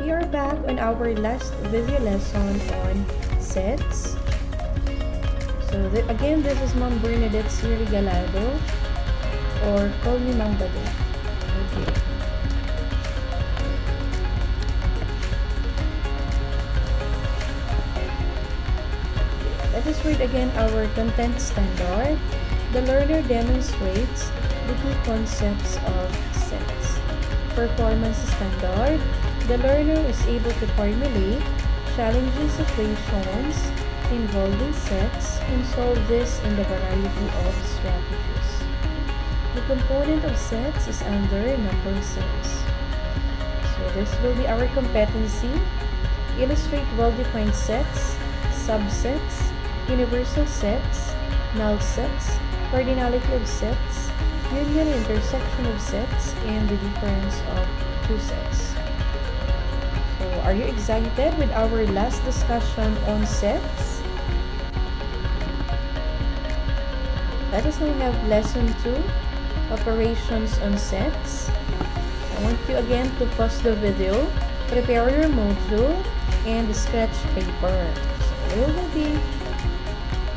We are back on our last video lesson on sets. So again, this is Ma'am Bernadette C. Regalado, or call me Ma'am Bado. Okay. Let us read again our content standard. The learner demonstrates the two concepts of sets. Performance standard. The learner is able to formulate challenging situations involving sets and solve this in the variety of strategies. The component of sets is under number sets. So this will be our competency. Illustrate well-defined sets, subsets, universal sets, null sets, cardinality of sets, union and intersection of sets, and the difference of two sets. So, are you excited with our last discussion on sets? Let us now have lesson 2, operations on sets. I want you again to pause the video, prepare your module, and the sketch paper. So, we will be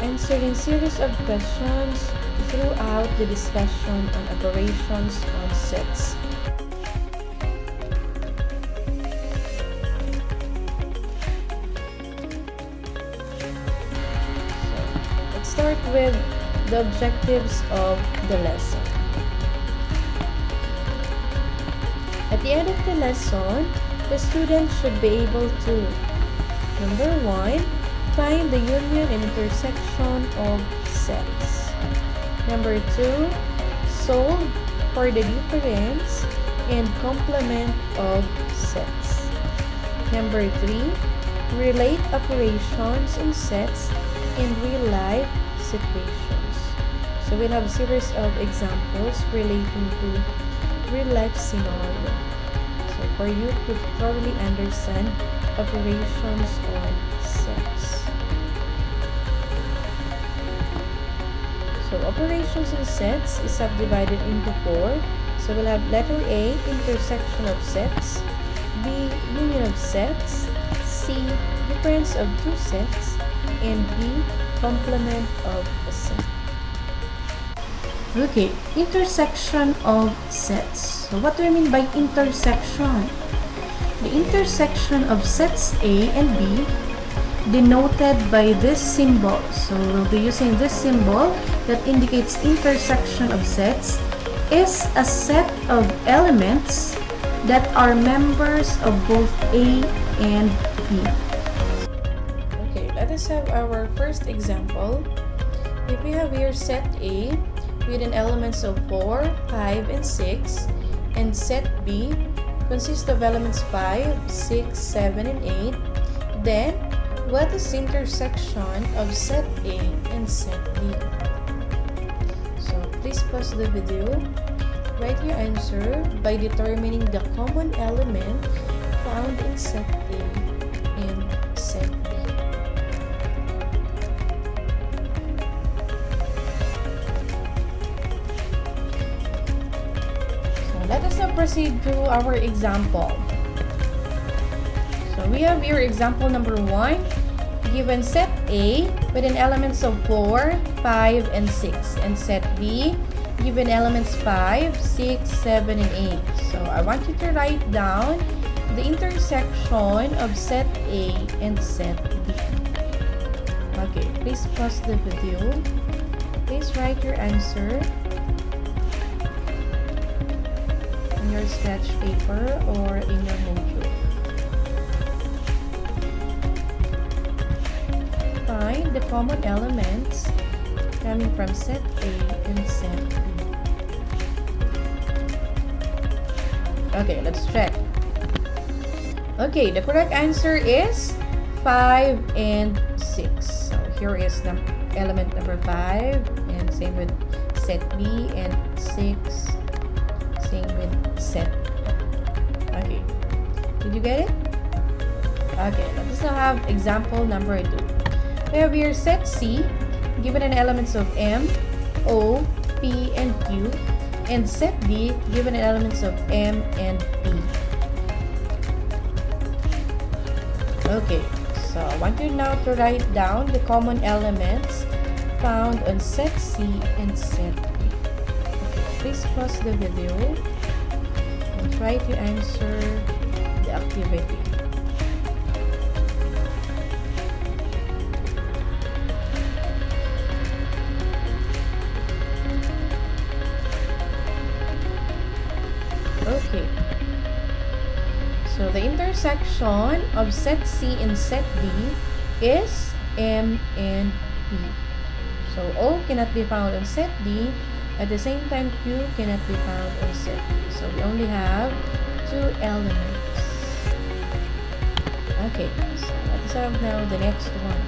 answering series of questions throughout the discussion on operations on sets. So, let's start with the objectives of the lesson. At the end of the lesson, the student should be able to, number 1, find the union and intersection of sets. Number 2, solve for the difference and complement of sets. Number 3, relate operations in sets in real-life situations. So we'll have a series of examples relating to real-life scenario. So for you to thoroughly understand operations on sets. So operations in sets is subdivided into 4. So we'll have letter A, intersection of sets, B, union of sets, C, difference of two sets, and D, complement of a set. Okay, intersection of sets. So what do I mean by intersection? The intersection of sets A and B denoted by this symbol. So we'll be using this symbol that indicates intersection of sets is a set of elements that are members of both A and B. Okay, let us have our first example. If we have here set A with an elements of 4, 5, and 6, and set B consists of elements 5, 6, 7, and 8, then what is the intersection of set A and set B? So please pause the video. Write your answer by determining the common element found in set A and set B. So let us now proceed to our example. So we have here example number 1. Given set A with an elements of 4, 5, and 6, and set B given elements 5, 6, 7, and 8. So I want you to write down the intersection of set A and set B. Okay, please pause the video. Please write your answer on your sketch paper or in your module. Find the common elements coming from set A and set B. Okay, let's check. Okay, the correct answer is 5 and 6. So here is the element number 5, and same with set B, and 6, same with set. Okay, did you get it? Okay, let's now have example number 2. We have here set C given an elements of M, O, P, and Q, and set D given an elements of M and P. Okay, so I want you now to write down the common elements found on set C and set D. Okay, please pause the video and try to answer the activity. Okay. So the intersection of set C and set D is M and P. So O cannot be found on set D. At the same time, Q cannot be found on set D. So we only have two elements. Okay, so let's have now the next one.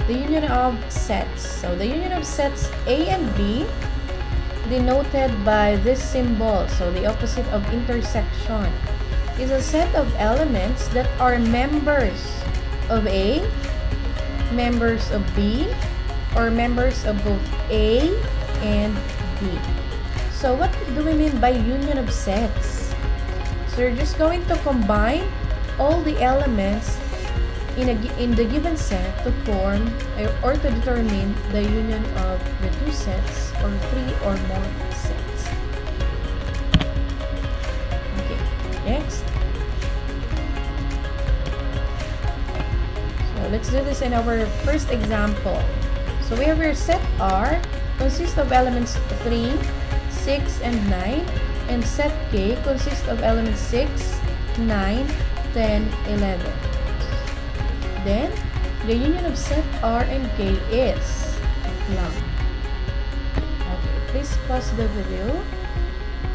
The union of sets. So the union of sets A and B denoted by this symbol, so the opposite of intersection, is a set of elements that are members of A, members of B, or members of both A and B. So what do we mean by union of sets? So you're just going to combine all the elements in the given set to form or to determine the union of the two sets or three or more sets. Okay, next. So let's do this in our first example. So we have your set R consists of elements 3, 6, and 9, and set K consists of elements 6, 9, 10, 11. Then, the union of set R and K is blank. Okay, please pause the video.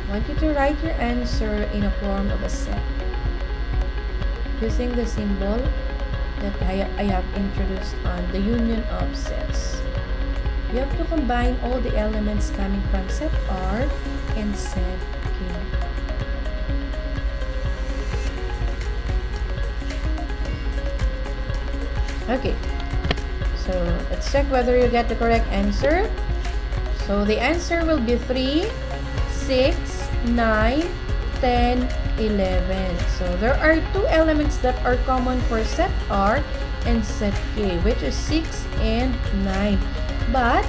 I want you to write your answer in a form of a set using the symbol that I have introduced on the union of sets. You have to combine all the elements coming from set R and set K. Okay, so let's check whether you get the correct answer. So the answer will be 3, 6, 9, 10, 11. So there are two elements that are common for set R and set K, which is 6 and 9. But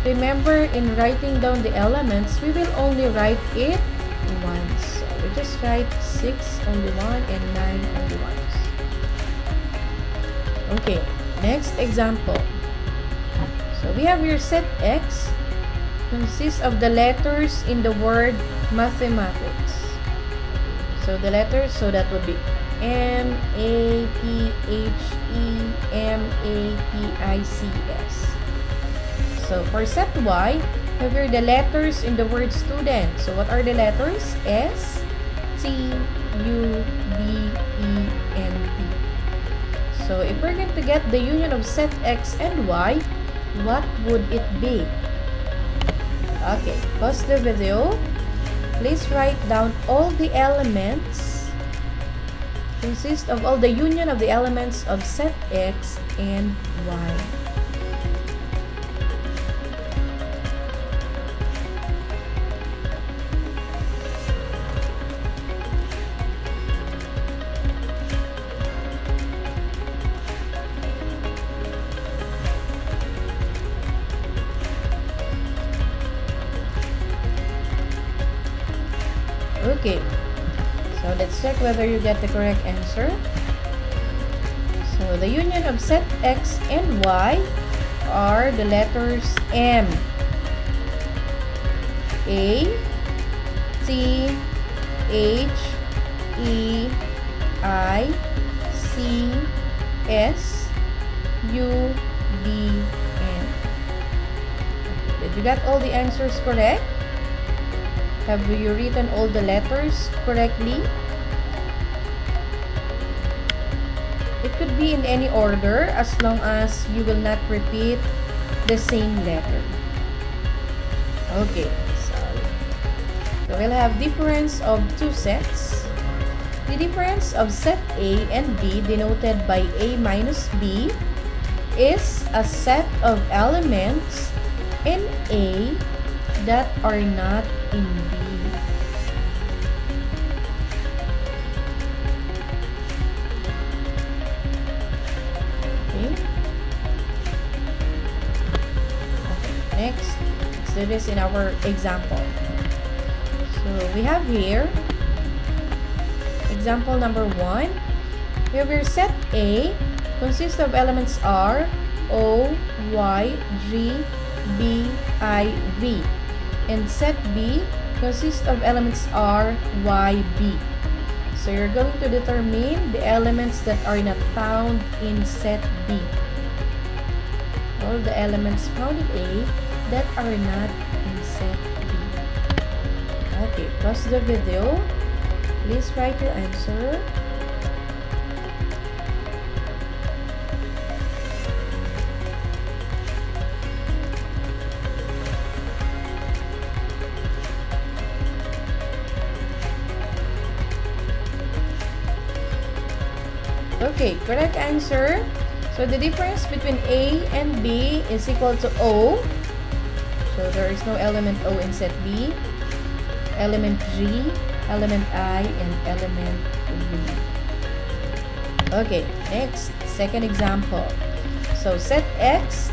remember, in writing down the elements, we will only write it once. So we just write 6 only one and 9 only once. Okay, next example. So we have your set X consists of the letters in the word mathematics. So the letters, so that would be M, A, T, H, E, M, A, T, I, C, S. So for set Y, we have here the letters in the word student. So what are the letters? S, T, U, D, E, and P. So if we're going to get the union of set X and Y, what would it be? Okay, pause the video. Please write down all the elements consist of all the union of the elements of set X and Y. Okay, so let's check whether you get the correct answer. So the union of set X and Y are the letters M, A, T, H, E, I, C, S, U, D, N. Did you get all the answers correct? Have you written all the letters correctly? It could be in any order as long as you will not repeat the same letter. Okay, so we'll have difference of two sets. The difference of set A and B denoted by A minus B is a set of elements in A that are not in B. it is in our example. So we have here example number 1. We have here set A consists of elements R, O, Y, G, B, I, V. And set B consists of elements R, Y, B. So you're going to determine the elements that are not found in set B. All the elements found in A that are not in set B. Okay, pause the video. Please write your answer. Okay, correct answer. So the difference between A and B is equal to O. So there is no element O in set B. Element G, element I, and element V. Okay, next, second example. So set X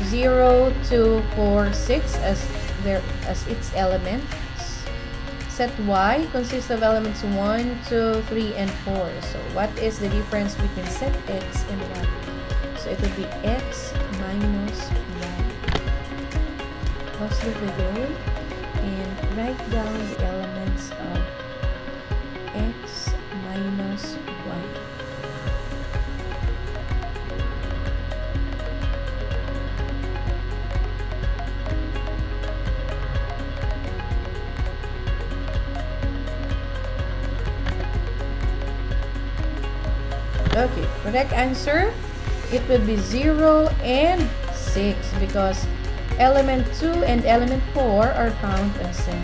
0, 2, 4, 6 as its elements. Set Y consists of elements 1, 2, 3, and 4. So what is the difference between set X and Y? So it would be X minus Y. Pause the video and write down the elements of X minus Y. Okay, correct answer, it would be 0 and 6 because element 2 and element 4 are found in set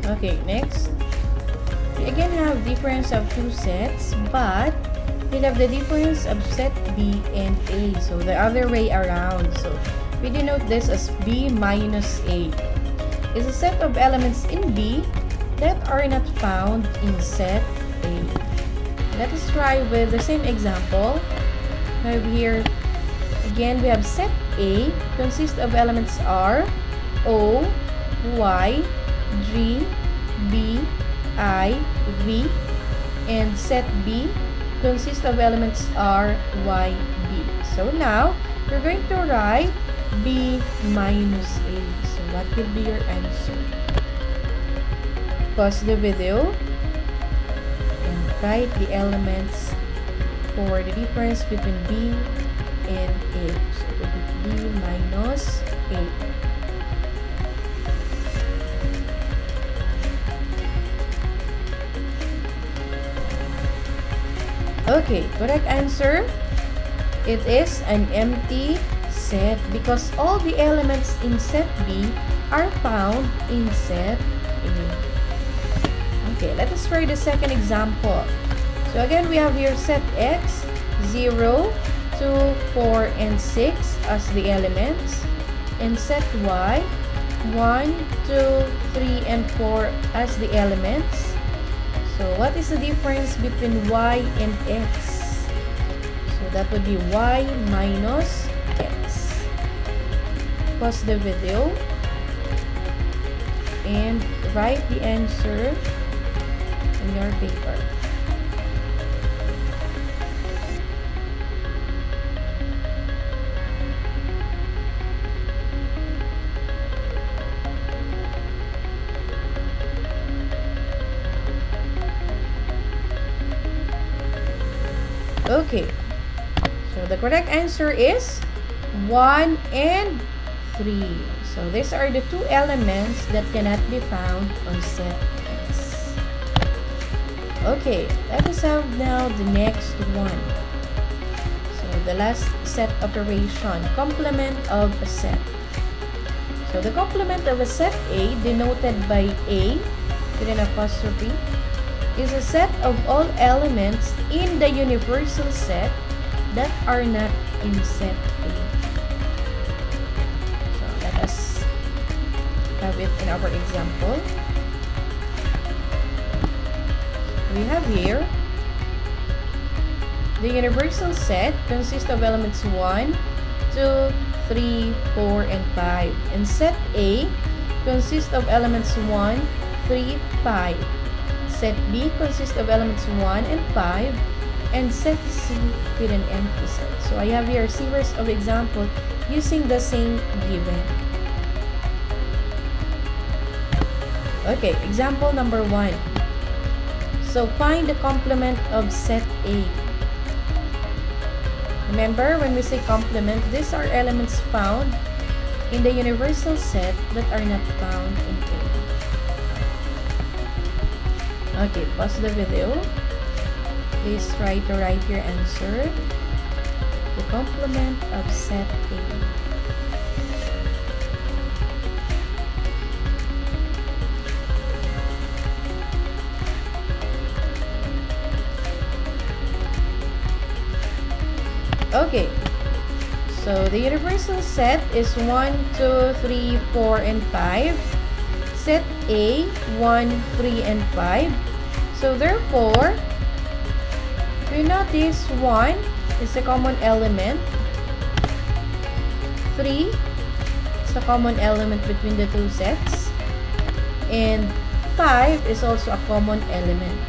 1. Okay, next. We again have difference of two sets, but we have the difference of set B and A. So the other way around. So we denote this as B minus A. It's a set of elements in B that are not found in set A. Let us try with the same example. We have here, again, we have set A consists of elements R, O, Y, G, B, I, V. And set B consists of elements R, Y, B. So now, we're going to write B minus A. So what will be your answer? Pause the video and write the elements for the difference between B and A. So it will be B minus A. Okay, correct answer. It is an empty set because all the elements in set B are found in set A. Okay, let us try the second example. So again, we have here set X 0, 2, 4, and 6 as the elements, and set Y 1, 2, 3, and 4 as the elements. So what is the difference between Y and X? So that would be Y minus X. Pause the video and write the answer in your paper. Okay, so the correct answer is 1 and 3. So these are the two elements that cannot be found on set X. Okay, let us have now the next one. So the last set operation, complement of a set. So the complement of a set A, denoted by A with an apostrophe, is a set of all elements in the universal set that are not in set A. So let us have it in our example. We have here The universal set consists of elements 1, 2, 3, 4, and 5. And set A consists of elements 1, 3, 5. Set B consists of elements 1 and 5. And set C with an empty set. So I have here a series of examples using the same given. Okay, example number 1. So find the complement of set A. Remember, when we say complement, these are elements found in the universal set that are not found in A. Okay, pause the video. Please try to write your answer. The complement of set A. Okay, so the universal set is 1, 2, 3, 4, and 5. Set A, 1, 3, and 5. So therefore, we notice 1 is a common element. 3 is a common element between the two sets. And 5 is also a common element.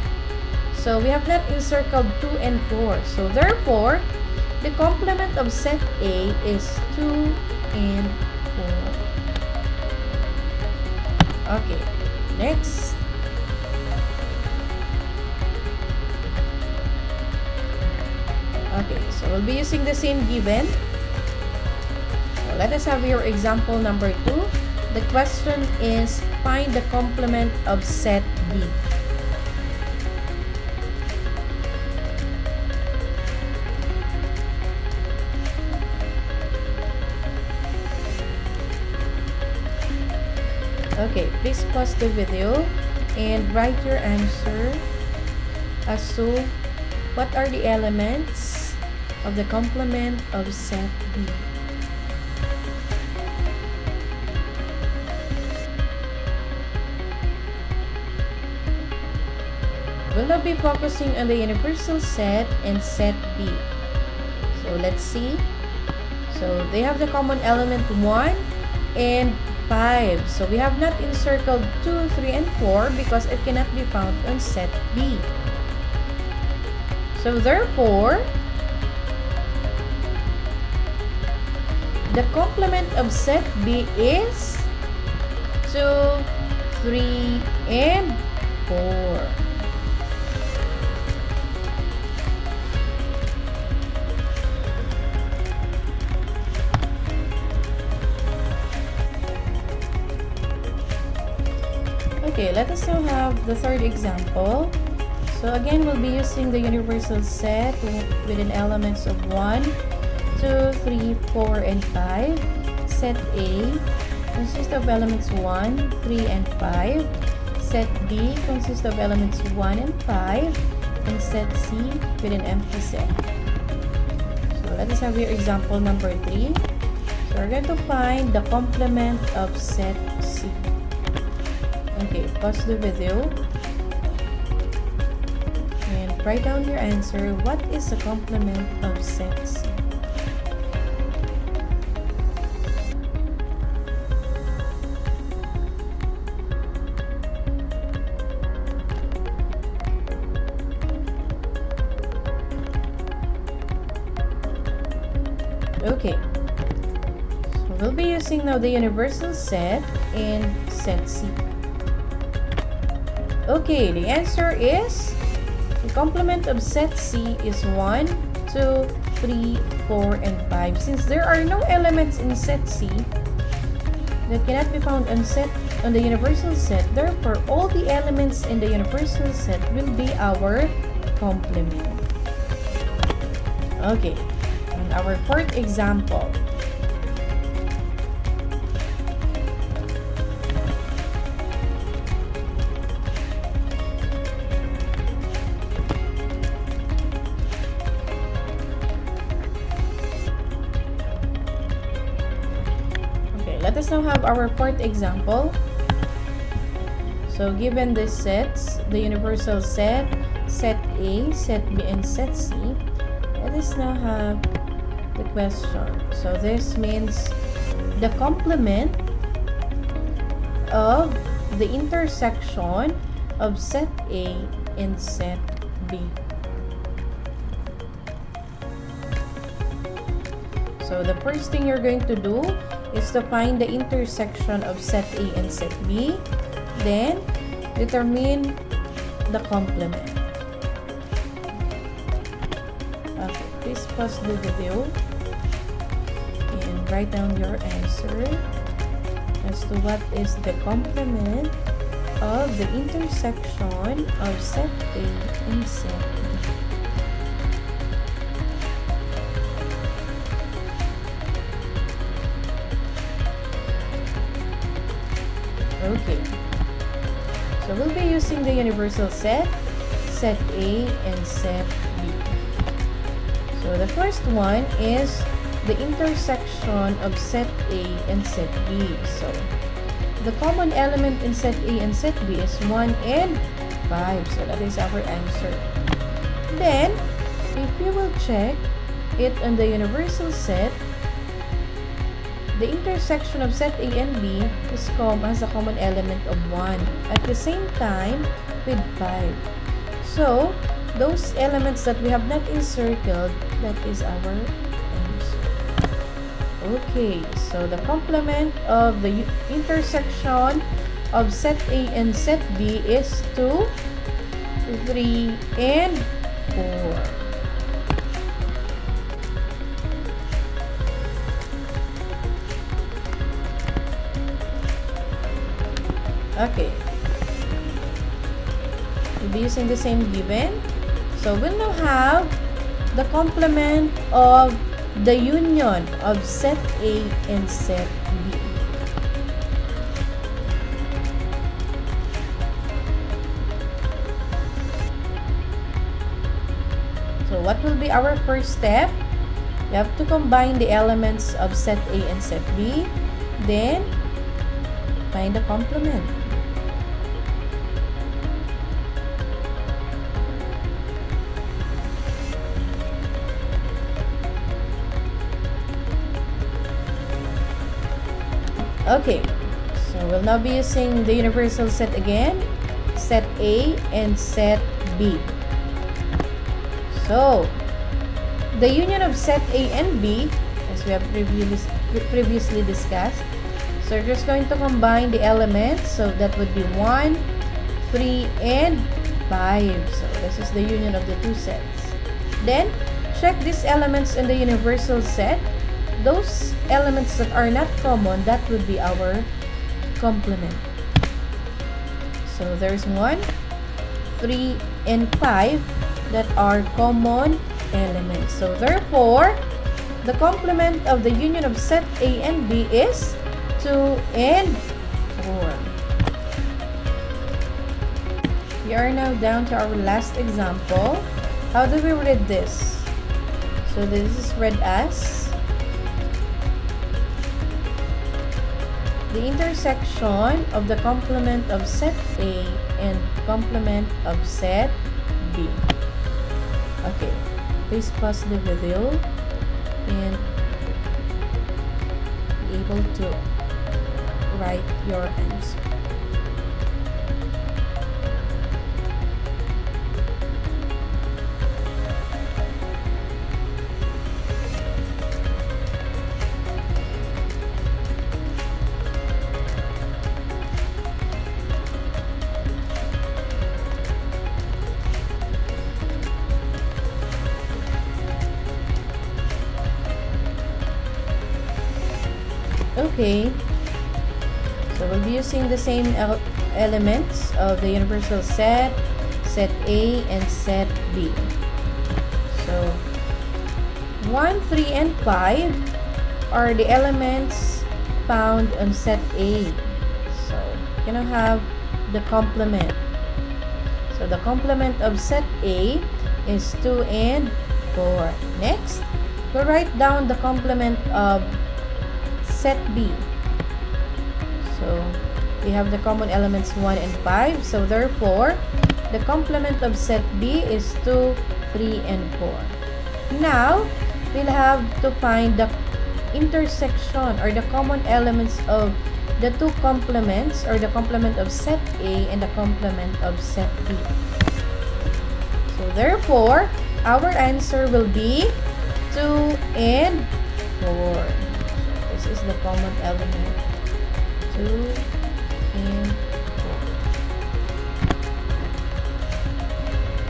So we have not encircled 2 and 4. So therefore, the complement of set A is 2 and 4. Okay, next. Okay, so we'll be using the same given. So let us have your example number 2. The question is find the complement of set B. Okay, please pause the video and write your answer as to what are the elements of the complement of set B. We'll now be focusing on the universal set and set B. So let's see. So they have the common element 1 and 5. So we have not encircled 2, 3, and 4 because it cannot be found on set B. So therefore, the complement of set B is 2, 3, and 4. Okay, let us now have the third example. So again, we'll be using the universal set with an elements of 1, 2, 3, 4, and 5. Set A consists of elements 1, 3, and 5. Set B consists of elements 1 and 5. And set C with an empty set. So let us have your example number 3. So we're going to find the complement of set C. Okay, pause the video and write down your answer. What is the complement of set C? Okay, so we'll be using now the universal set and set C. Okay, the answer is the complement of set C is 1, 2, 3, 4, and 5. Since there are no elements in set C that cannot be found on the universal set, therefore all the elements in the universal set will be our complement. Okay, and our fourth example. Let us now have our fourth example. So given these sets, the universal set, set A, set B, and set C, let us now have the question. So this means the complement of the intersection of set A and set B. So the first thing you're going to do is to find the intersection of set A and set B. Then, determine the complement. Okay, please pause the video and write down your answer as to what is the complement of the intersection of set A and set B. Okay, so we'll be using the universal set, set A and set B. So the first one is the intersection of set A and set B. So the common element in set A and set B is 1 and 5. So that is our answer. Then, if you will check it on the universal set, the intersection of set A and B has a common element of 1. At the same time, with 5. So, those elements that we have not encircled, that is our answer. Okay, so the complement of the intersection of set A and set B is 2, 3, and 4. Okay, we'll be using the same given. So we'll now have the complement of the union of set A and set B. So what will be our first step? We have to combine the elements of set A and set B. Then, find the complement. Okay, so we'll now be using the universal set again, set A and set B. So, the union of set A and B, as we have previously discussed, so we're just going to combine the elements, so that would be 1, 3, and 5. So, this is the union of the two sets. Then, check these elements in the universal set. Those elements that are not common, that would be our complement. So there's 1, 3, and 5 that are common elements. So therefore, the complement of the union of set A and B is 2 and 4. We are now down to our last example. How do we read this? So this is read as the intersection of the complement of set A and complement of set B. Okay, please pause the video and be able to write your answer. Okay, so we'll be using the same elements of the universal set, set A and set B. So 1, 3, and 5 are the elements found on set A. So you can have the complement. So the complement of set A is 2 and 4. Next, we'll write down the complement of set B. So we have the common elements 1 and 5. So therefore, the complement of set B is 2, 3, and 4. Now, we'll have to find the intersection or the common elements of the two complements, or the complement of set A and the complement of set B. So therefore, our answer will be 2 and 4. So this is the common element. 2 and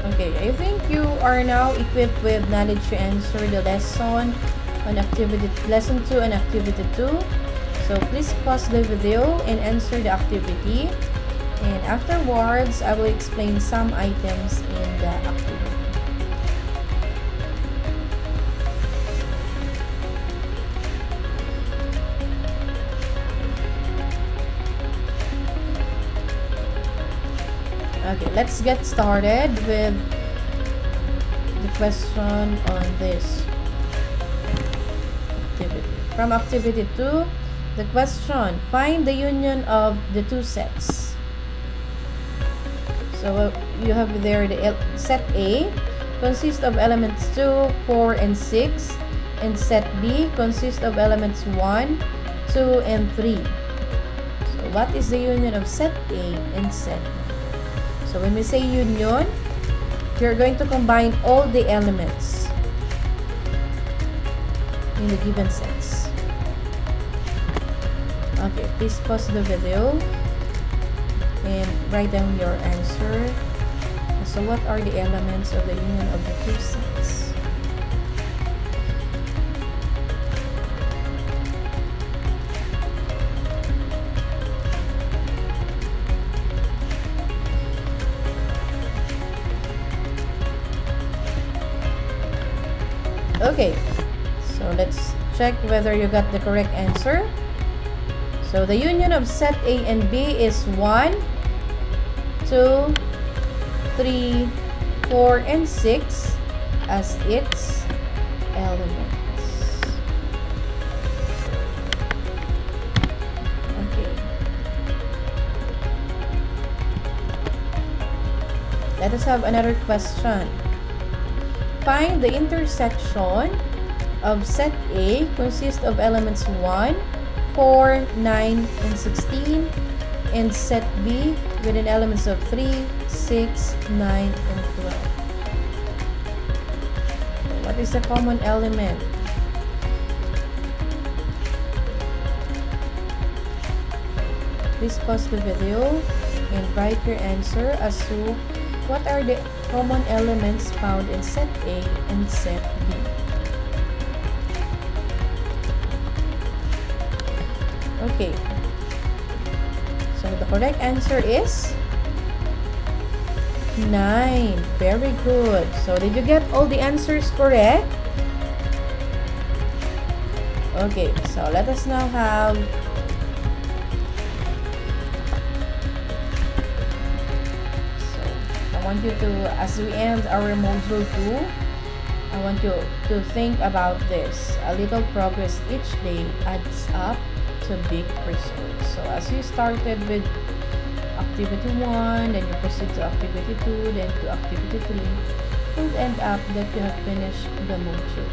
4. Okay, I think you are now equipped with knowledge to answer the lesson on lesson 2 and activity 2. So please pause the video and answer the activity, and afterwards I will explain some items in the activity. Okay, let's get started with the question on this activity. From activity 2, the question, find the union of the two sets. So you have there the set A consists of elements 2, 4, and 6, and set B consists of elements 1, 2, and 3. So what is the union of set A and set B? So when we say union, you're going to combine all the elements in the given sets. Okay, please pause the video and write down your answer. So what are the elements of the union of the two sets? Okay, so let's check whether you got the correct answer. So the union of set A and B is 1, 2, 3, 4, and 6 as its elements. Okay. Let us have another question. Find the intersection of set A consists of elements 1, 4, 9, and 16, and set B with an elements of 3, 6, 9, and 12. What is the common element? Please pause the video and write your answer as to what are the common elements found in set A and set B. Okay, so the correct answer is 9. Very good. So did you get all the answers correct? Okay, so let us now have I want you to, as we end our module 2, I want you to think about this. A little progress each day adds up to big results. So as you started with activity 1, then you proceed to activity 2, then to activity 3, it will end up that you have finished the module.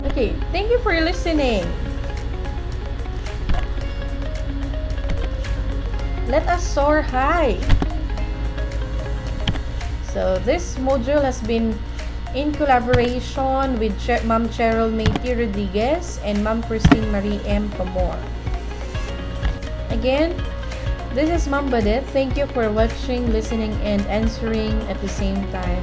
Okay, thank you for listening. Let us soar high. So this module has been in collaboration with Ma'am Cheryl Mayti Rodriguez and Ma'am Christine Marie M. Pamor. Again, this is Ma'am Badet. Thank you for watching, listening, and answering at the same time.